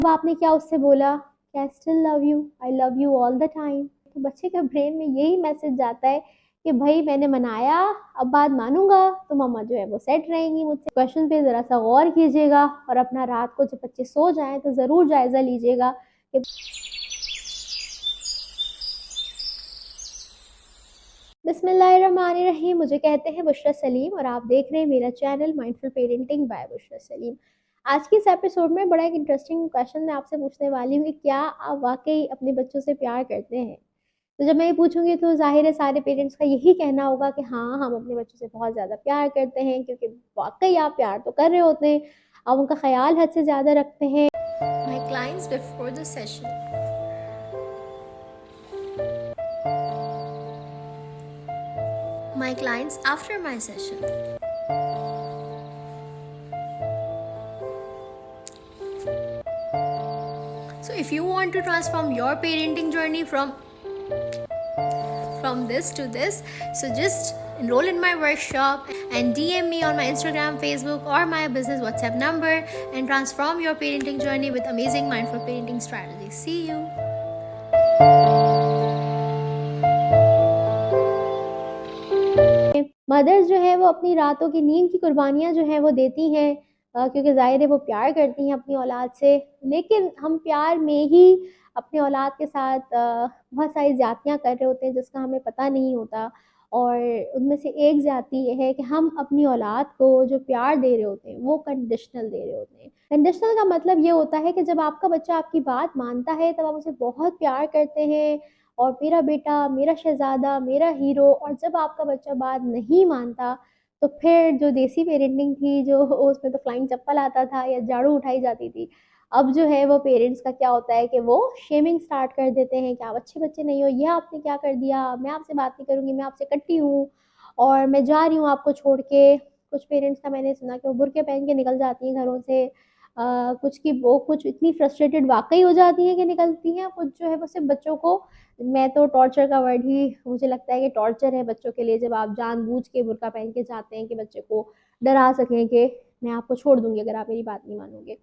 अब आपने क्या उससे बोला कि I still love you, I love you all the time, तो बच्चे के ब्रेन में यही मैसेज जाता है कि भाई मैंने मनाया, अब बात मानूंगा तो मम्मा जो है वो सेट रहेंगी मुझसे। क्वेश्चन पे ज़रा सा गौर कीजिएगा और अपना रात को जब बच्चे सो जाएं तो ज़रूर जायज़ा लीजिएगा कि बिस्मिल्लाहिर्रहमानिर्रहीम। मुझे कहते हैं बुशरा सलीम और आप देख रहे हैं मेरा channel mindful parenting by Bushra Salim. आज के इस एपिसोड में बड़ा एक इंटरेस्टिंग क्वेश्चन मैं आपसे पूछने वाली हूँ कि क्या आप वाकई अपने बच्चों से प्यार करते हैं। तो जब मैं ये पूछूंगी तो जाहिर है सारे पेरेंट्स का यही कहना होगा कि हाँ, हम अपने बच्चों से बहुत ज़्यादा प्यार करते हैं, क्योंकि वाकई आप प्यार तो कर रहे होते हैं, आप उनका ख्याल हद से ज़्यादा रखते हैं। My clients before the session. My clients after my session. So if you want to transform your parenting journey from this to this, so just enroll in my workshop and DM me on my Instagram, Facebook or my business WhatsApp number and transform your parenting journey with amazing mindful parenting strategies. See you. Mothers जो है वो अपनी रातों की नींद की कुर्बानियाँ जो हैं वो देती हैं, क्योंकि ज़ाहिर है वो प्यार करती हैं अपनी औलाद से। लेकिन हम प्यार में ही अपने औलाद के साथ बहुत सारी ज़्यादतियाँ कर रहे होते हैं जिसका हमें पता नहीं होता। और उनमें से एक ज़्यादती ये है कि हम अपनी औलाद को जो प्यार दे रहे होते हैं वो कंडीशनल दे रहे होते हैं। कंडीशनल का मतलब ये होता है कि जब आपका बच्चा आपकी बात मानता है तब आप उसे बहुत प्यार करते हैं और मेरा बेटा, मेरा शहज़ादा, मेरा हीरो। और जब आपका बच्चा बात नहीं मानता तो फिर जो देसी पेरेंटिंग थी, जो उसमें तो फ्लाइंग चप्पल आता था या झाड़ू उठाई जाती थी, अब जो है वो पेरेंट्स का क्या होता है कि वो शेमिंग स्टार्ट कर देते हैं कि आप अच्छे बच्चे नहीं हो, ये आपने क्या कर दिया, मैं आपसे बात नहीं करूँगी, मैं आपसे कट्टी हूँ और मैं जा रही हूँ आपको छोड़ के। कुछ पेरेंट्स का मैंने सुना कि वो बुर्के पहन के निकल जाती हैं घरों से। कुछ की वो कुछ इतनी फ्रस्ट्रेटेड वाकई हो जाती हैं कि निकलती हैं, कुछ जो है वो सिर्फ बच्चों को, मैं तो टॉर्चर का वर्ड ही मुझे लगता है कि टॉर्चर है बच्चों के लिए, जब आप जानबूझ के बुर्का पहन के जाते हैं कि बच्चे को डरा सकें कि मैं आपको छोड़ दूंगी अगर आप मेरी बात नहीं मानोगे।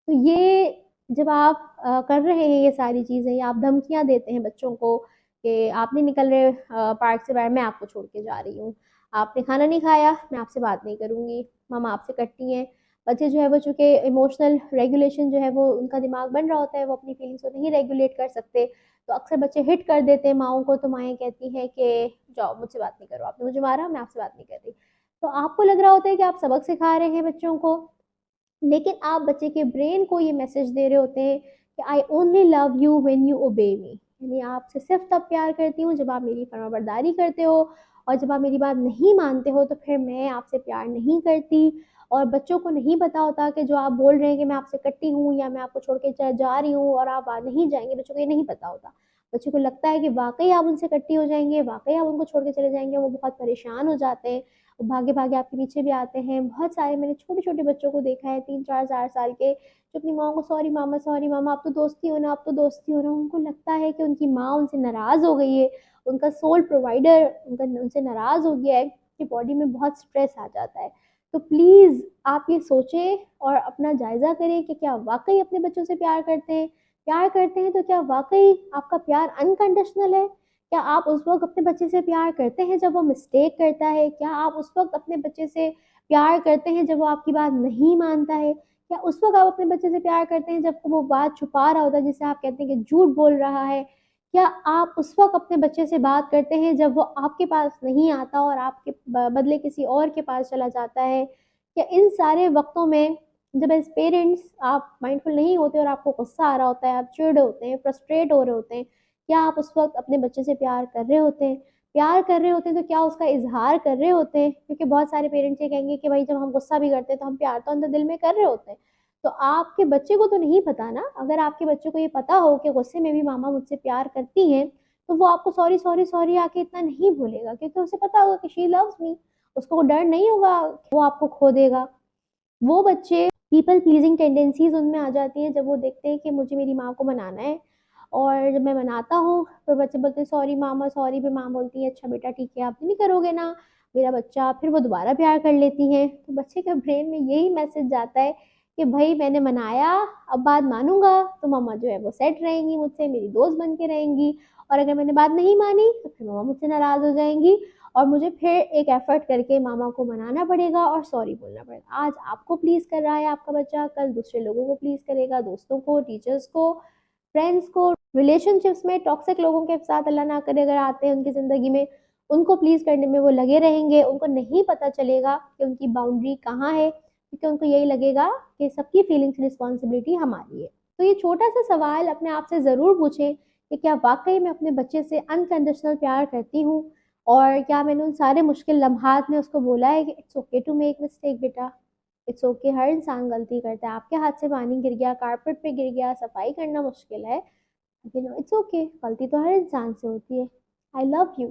तो ये जब आप कर रहे हैं ये सारी चीज़ें, या आप धमकियाँ देते हैं बच्चों को कि आप नहीं निकल रहे पार्क से बाहर, मैं आपको छोड़ के जा रही हूँ, आपने खाना नहीं खाया, मैं आपसे बात नहीं करूँगी, मामा आपसे कटती हैं। बच्चे जो है वो चूँकि इमोशनल रेगुलेशन जो है वो उनका दिमाग बन रहा होता है, वो अपनी फीलिंग्स को नहीं रेगुलेट कर सकते, तो अक्सर बच्चे हिट कर देते हैं माँओं को। तो माएँ कहती हैं कि जाओ मुझसे बात नहीं करो, आपने मुझे मारा, मैं आपसे बात नहीं कर रही। तो आपको लग रहा होता है कि आप सबक सिखा रहे हैं बच्चों को, लेकिन आप बच्चे के ब्रेन को ये मैसेज दे रहे होते हैं कि I only love you when you obey me, यानी आपसे सिर्फ तब प्यार करती हूँ जब आप मेरी फरमाबरदारी करते हो, और जब आप मेरी बात नहीं मानते हो तो फिर मैं आपसे प्यार नहीं करती। और बच्चों को नहीं पता होता कि जो आप बोल रहे हैं कि मैं आपसे कट्टी हूँ या मैं आपको छोड़ के जा रही हूँ और आप नहीं जाएंगे, बच्चों को ये नहीं पता होता। बच्चों को लगता है कि वाकई आप उनसे कट्टी हो जाएंगे, वाकई आप उनको छोड़ के चले जाएंगे, वो बहुत परेशान हो जाते हैं, भागे भागे आपके पीछे भी आते हैं। बहुत सारे मैंने छोटे छोटे बच्चों को देखा है, 3 4 4 साल के, जो अपनी माँ को सॉरी मामा आप तो दोस्ती हो ना, आप तो दोस्ती हो ना, उनको लगता है कि उनकी माँ उनसे नाराज़ हो गई है, उनका सोल प्रोवाइडर उनका उनसे नाराज़ हो गया है, कि बॉडी में बहुत स्ट्रेस आ जाता है। तो प्लीज़ आप ये सोचें और अपना जायज़ा करें कि क्या वाकई अपने बच्चों से प्यार करते हैं। प्यार करते हैं तो क्या वाकई आपका प्यार अनकंडीशनल है? क्या आप उस वक्त अपने बच्चे से प्यार करते हैं जब वो मिस्टेक करता है? क्या आप उस वक्त अपने बच्चे से प्यार करते हैं जब वो आपकी बात नहीं मानता है? क्या उस वक्त आप अपने बच्चे से प्यार करते हैं जब वो बात छुपा रहा होता है, जिसे आप कहते हैं कि झूठ बोल रहा है? क्या आप उस वक्त अपने बच्चे से बात करते हैं जब वो आपके पास नहीं आता और आपके बदले किसी और के पास चला जाता है? क्या इन सारे वक्तों में जब एज पेरेंट्स आप माइंडफुल नहीं होते और आपको गुस्सा आ रहा होता है, आप चिढ़ होते हैं, फ्रस्ट्रेट हो रहे होते हैं, क्या आप उस वक्त अपने बच्चे से प्यार कर रहे होते हैं? प्यार कर रहे होते हैं तो क्या उसका इजहार कर रहे होते हैं? क्योंकि बहुत सारे पेरेंट्स ये कहेंगे कि भाई जब हम गुस्सा भी करते हैं तो हम प्यार तो अंदर दिल में कर रहे होते हैं। तो आपके बच्चे को तो नहीं पता ना। अगर आपके बच्चे को ये पता हो कि गुस्से में भी मामा मुझसे प्यार करती हैं, तो वो आपको सॉरी सॉरी सॉरी आके इतना नहीं भूलेगा, क्योंकि उसे पता होगा कि शी लव्स मी। उसको डर नहीं होगा वो आपको खो देगा। वो बच्चे पीपल प्लीजिंग टेंडेंसीज उनमें आ जाती हैं जब वो देखते हैं कि मुझे मेरी माँ को मनाना है, और जब मैं मनाता हूँ तो बच्चे बोलते हैं सॉरी मामा सॉरी, फिर माँ बोलती है अच्छा बेटा ठीक है, आप नहीं करोगे ना मेरा बच्चा, फिर वो दोबारा प्यार कर लेती हैं। तो बच्चे के ब्रेन में यही मैसेज जाता है कि भाई मैंने मनाया, अब बात मानूंगा तो मम्मा जो है वो सेट रहेंगी मुझसे, मेरी दोस्त बन के रहेंगी, और अगर मैंने बात नहीं मानी तो फिर मम्मा मुझसे नाराज़ हो जाएंगी और मुझे फिर एक एफर्ट करके मामा को मनाना पड़ेगा और सॉरी बोलना पड़ेगा। आज आपको प्लीज़ कर रहा है आपका बच्चा, कल दूसरे लोगों को प्लीज़ करेगा, दोस्तों को, टीचर्स को, फ्रेंड्स को, रिलेशनशिप्स में टॉक्सिक लोगों के साथ अल्लाह ना करे अगर आते हैं उनकी ज़िंदगी में, उनको प्लीज़ करने में वो लगे रहेंगे। उनको नहीं पता चलेगा कि उनकी बाउंड्री कहाँ है, क्योंकि उनको यही लगेगा कि सबकी फीलिंग्स रिस्पॉन्सिबिलिटी हमारी है। तो ये छोटा सा सवाल अपने आप से ज़रूर पूछें कि क्या वाकई मैं अपने बच्चे से अनकंडीशनल प्यार करती हूँ, और क्या मैंने उन सारे मुश्किल लम्हात में उसको बोला है कि it's okay to make mistake बेटा, इट्स ओके, हर इंसान गलती करता है, आपके हाथ से पानी गिर गया, कारपेट पे गिर गया, सफाई करना मुश्किल है, लेकिन इट्स ओके, गलती तो हर इंसान से होती है, आई लव यू।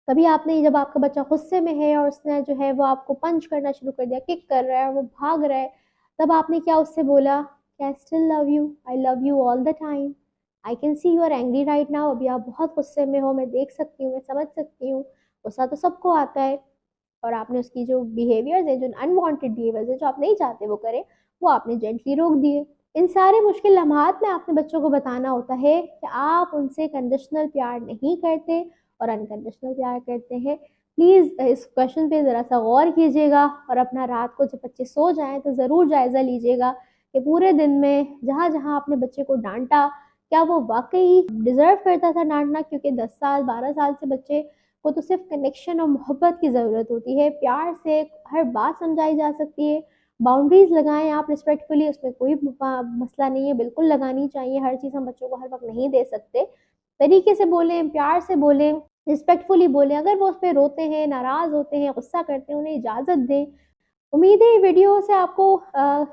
कभी आपने, जब आपका बच्चा गुस्से में है और उसने जो है वो आपको पंच करना शुरू कर दिया, किक कर रहा है, वो भाग रहा है, तब आपने क्या उससे बोला कि I still love you, I love you all the time, I can see you are angry right now, अभी आप बहुत गुस्से में हो, मैं देख सकती हूँ, मैं समझ सकती हूँ, गुस्सा तो सबको आता है। और आपने उसकी जो बिहेवियर्स है, जो अनवांटेड बिहेवियर्स है, जो आप नहीं चाहते वो करे, वो आपने जेंटली रोक दिए। इन सारे मुश्किल लम्हात में आपने बच्चों को बताना होता है कि आप उनसे कंडीशनल प्यार नहीं करते और अनकंडीशनल प्यार करते हैं। प्लीज़ इस क्वेश्चन पे ज़रा सा गौर कीजिएगा और अपना रात को जब बच्चे सो जाएं तो ज़रूर जायज़ा लीजिएगा कि पूरे दिन में जहाँ जहाँ आपने बच्चे को डांटा, क्या वो वाकई डिज़र्व करता था डांटना, क्योंकि 10 साल 12 साल से बच्चे को तो सिर्फ कनेक्शन और मोहब्बत की ज़रूरत होती है, प्यार से हर बात समझाई जा सकती है। बाउंड्रीज लगाएं आप रिस्पेक्टफुली, उसमें कोई मसला नहीं है, बिल्कुल लगानी चाहिए, हर चीज़ हम बच्चों को हर वक्त नहीं दे सकते। तरीके से बोलें, प्यार से बोलें, रिस्पेक्टफुली बोलें, अगर वो उस पर रोते हैं, नाराज़ होते हैं, गुस्सा करते हैं, उन्हें इजाज़त दें। उम्मीद है वीडियो से आपको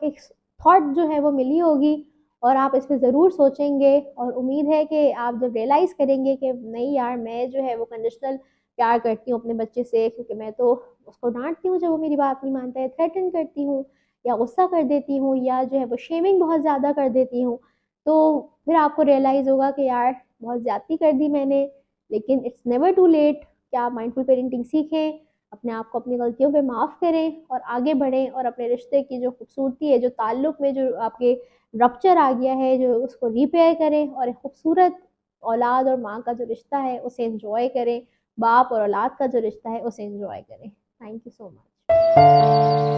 एक थॉट जो है वो मिली होगी और आप इस पे ज़रूर सोचेंगे, और उम्मीद है कि आप जब रियलाइज़ करेंगे कि नहीं यार, मैं जो है वो कंडीशनल प्यार करती हूँ अपने बच्चे से, क्योंकि मैं तो उसको डांटती हूँ जब वो मेरी बात नहीं मानता है, थ्रेटन करती हूँ या गुस्सा कर देती हूँ या जो है वो शेमिंग बहुत ज़्यादा कर देती हूँ, तो फिर आपको रियलाइज़ होगा कि यार बहुत ज़्यादती कर दी मैंने। लेकिन इट्स नेवर टू लेट कि आप माइंडफुल पेरेंटिंग सीखें, अपने आप को अपनी गलतियों पे माफ़ करें और आगे बढ़ें, और अपने रिश्ते की जो खूबसूरती है, जो ताल्लुक़ में जो आपके रप्चर आ गया है, जो उसको रिपेयर करें और एक खूबसूरत औलाद और माँ का जो रिश्ता है उसे एंजॉय करें, बाप और औलाद का जो रिश्ता है उसे एंजॉय करें। Thank you so much.